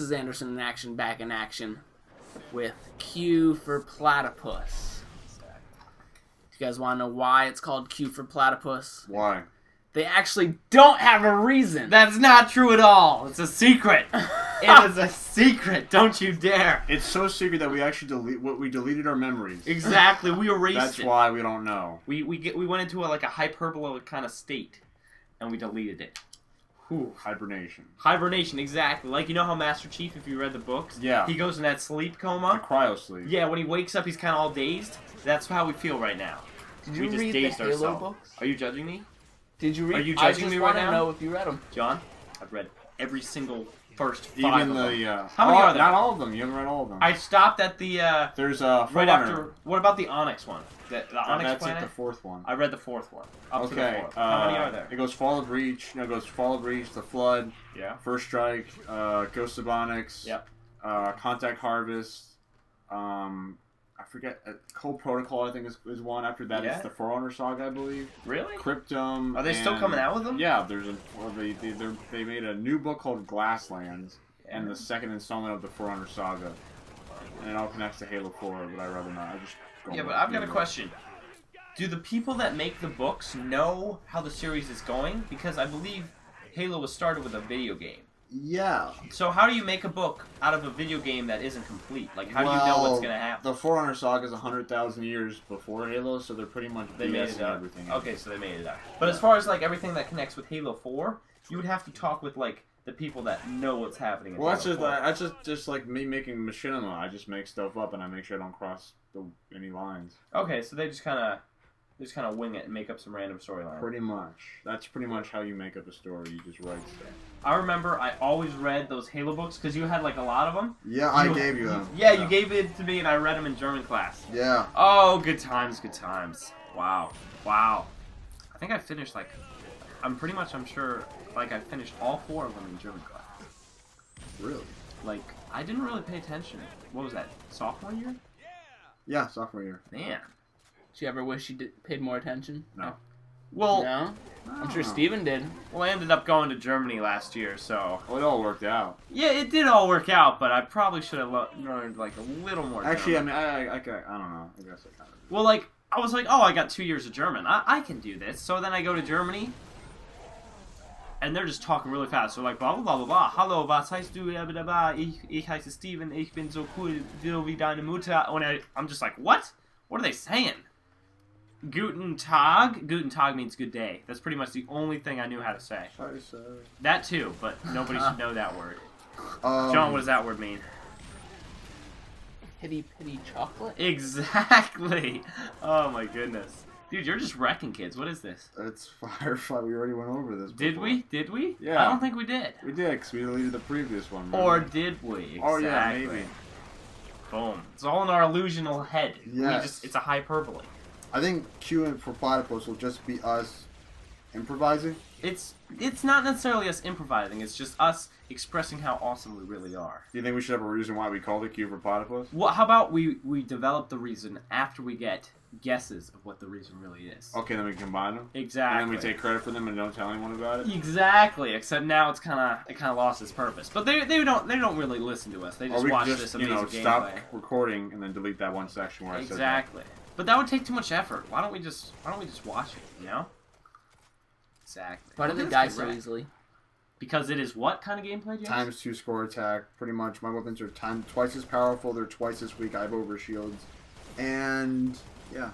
is Anderson in Action, back in action with Q for Platypus. You guys want to know why it's called Q for Platypus? Why? They actually don't have a reason. That's not true at all. It's a secret. It is a secret. Don't you dare. It's so secret that we actually deleted our memories. Exactly. We erased That's it. why we don't know. We went into a hyperbolic kind of state, and we deleted it. Whew. Hibernation. Hibernation, exactly. Like, you know how Master Chief, if you read the books, yeah, he goes in that sleep the coma? cryo sleep. Yeah, when he wakes up, he's kind of all dazed. That's how we feel right now. Did you read the Halo books? Are you judging me? Did you read? Are you judging me right now? I just want to know if you read them. John, I've read every single first 5 Even of them. the How many are there? Not all of them. You haven't read all of them. I stopped at the There's right after. What about the Onyx one? The Onyx that's planet? like the 4th one. I read the 4th one. Up to the 4th. How many are there? It goes Fall of Breach. No, it goes Fall of Breach, The Flood. Yeah. First Strike. Ghost of Onyx. Yep. Contact Harvest. I forget. Cold Protocol, I think, is one. After that, it's the Forerunner Saga, I believe. Really? Cryptum. Are they still coming out with them? Yeah, they made a new book called Glasslands, and the second installment of the Forerunner Saga, and it all connects to Halo 4. But I'd rather not. I just but I've got a question. Do the people that make the books know how the series is going? Because I believe Halo was started with a video game. Yeah. So how do you make a book out of a video game that isn't complete? Like, how do you know what's going to happen? The Forerunner Saga is 100,000 years before Halo, so they're pretty much They made it up. everything. Okay, so they made it up. But as far as like everything that connects with Halo 4, you would have to talk with like the people that know what's happening. Well, that's just like me making Machinima. I just make stuff up and I make sure I don't cross any lines. Okay, so they just kind of wing it and make up some random storyline. Pretty much. That's pretty much how you make up a story. You just write stuff. I remember I always read those Halo books because you had like a lot of them. Yeah, I gave you them. Yeah, you gave it to me and I read them in German class. Yeah. Oh, good times, good times. Wow. Wow. I think I finished I'm sure I finished all 4 of them in German class. Really? Like, I didn't really pay attention. What was that, sophomore year? Yeah, sophomore year. Man. Did you ever wish you paid more attention? No. Well, no? I'm sure Steven did. Well, I ended up going to Germany last year, so... Well, it all worked out. Yeah, it did all work out, but I probably should have learned, like, a little more Actually, German. I mean, I don't know. I guess I kind of... Well, like, I was like, oh, I got 2 years of German. I can do this. So then I go to Germany, and they're just talking really fast. So like, blah, blah, blah, blah, blah. Hallo, was heißt du? Ich heiße Steven. Ich bin so cool wie deine Mutter. And I'm just like, what? What are they saying? Guten Tag. Guten Tag means good day. That's pretty much the only thing I knew how to say. That too, but nobody should know that word. John, what does that word mean? Pitty chocolate? Exactly. Oh my goodness. Dude, you're just wrecking kids. What is this? It's Firefly. We already went over this before. Did we? Did we? Yeah. I don't think we did. We did, because we deleted the previous one. Remember? Or did we? Exactly. Oh, yeah, maybe. Boom. It's all in our illusional head. Yes. It's a hyperbole. I think Q for Platypus will just be us improvising. It's not necessarily us improvising. It's just us expressing how awesome we really are. Do you think we should have a reason why we called it Q for Platypus? Well, how about we develop the reason after we get guesses of what the reason really is. Okay, then we combine them. Exactly. And then we take credit for them and don't tell anyone about it. Exactly. Except now it kind of lost its purpose. But they don't really listen to us. They just watch this amazing gameplay. Stop recording and then delete that one section where I said that. Exactly. But that would take too much effort. Why don't we just watch it? You know. Exactly. Why do they die so easily? Because it is what kind of gameplay, James? ×2 score attack. Pretty much, my weapons are twice as powerful. They're twice as weak. I have over shields, and yeah.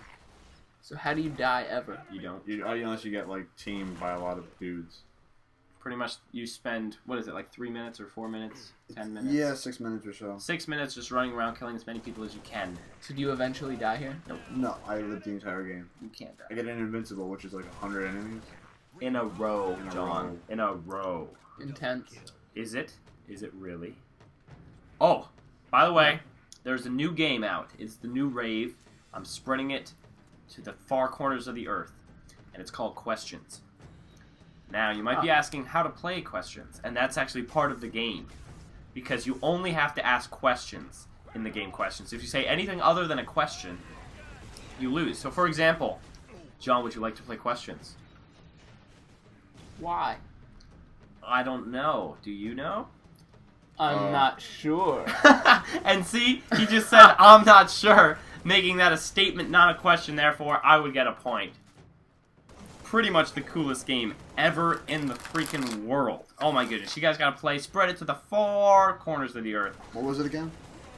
So how do you die ever? You don't. Unless you get like teamed by a lot of dudes. Pretty much, you spend what is it, like 3 minutes or 4 minutes, 10 minutes? Yeah, 6 minutes or so. 6 minutes just running around killing as many people as you can. So do you eventually die here? Nope. No, I lived the entire game. You can't die. I get an invincible, which is like 100 enemies. In a row, John. In a row. Intense. Is it? Is it really? Oh, by the way, there's a new game out. It's the new rave. I'm spreading it to the far corners of the earth, and it's called Questions. Now, you might be asking how to play Questions, and that's actually part of the game, because you only have to ask questions in the game Questions. If you say anything other than a question, you lose. So, for example, John, would you like to play Questions? Why? I don't know. Do you know? I'm not sure. And see, he just said, I'm not sure, making that a statement, not a question, therefore I would get a point. Pretty much the coolest game ever in the freaking world. Oh my goodness, you guys gotta play. Spread it to the 4 corners of the earth. What was it again?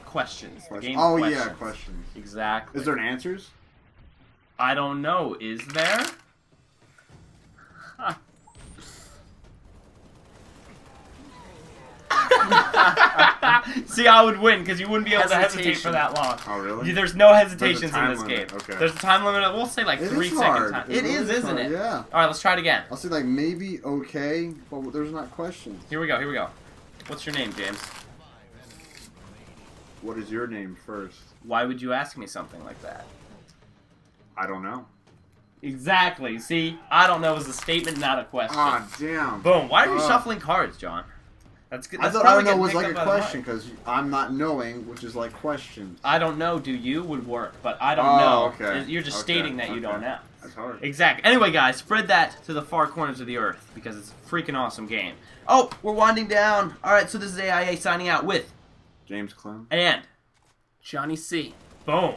Questions. The game Oh, questions. yeah, questions. Exactly. Is there answers? I don't know. Is there? See, I would win because you wouldn't be able to hesitate for that long. Oh, really? There's no hesitations in this limit. game. Okay. There's a time limit. We'll say like It 3 is second hard. time. It It is, is isn't hard, it? yeah. All right, let's try it again. I'll say like maybe okay, but there's not questions. Here we go. Here we go. What's your name, James? What is your name first? Why would you ask me something like that? I don't know. Exactly. See, I don't know is a statement, not a question. Ah, damn. Boom. Why are you shuffling cards, John? That's good. I thought I don't know was like a question because I'm not knowing, which is like questions. I don't know, do you, would work, but I don't Oh, know. okay. You're just Okay, stating that you okay. don't know. That's hard. Exactly. Anyway, guys, spread that to the 4 corners of the earth because it's a freaking awesome game. Oh, we're winding down. All right, so this is AIA signing out with James Klim. and Johnny C. boom.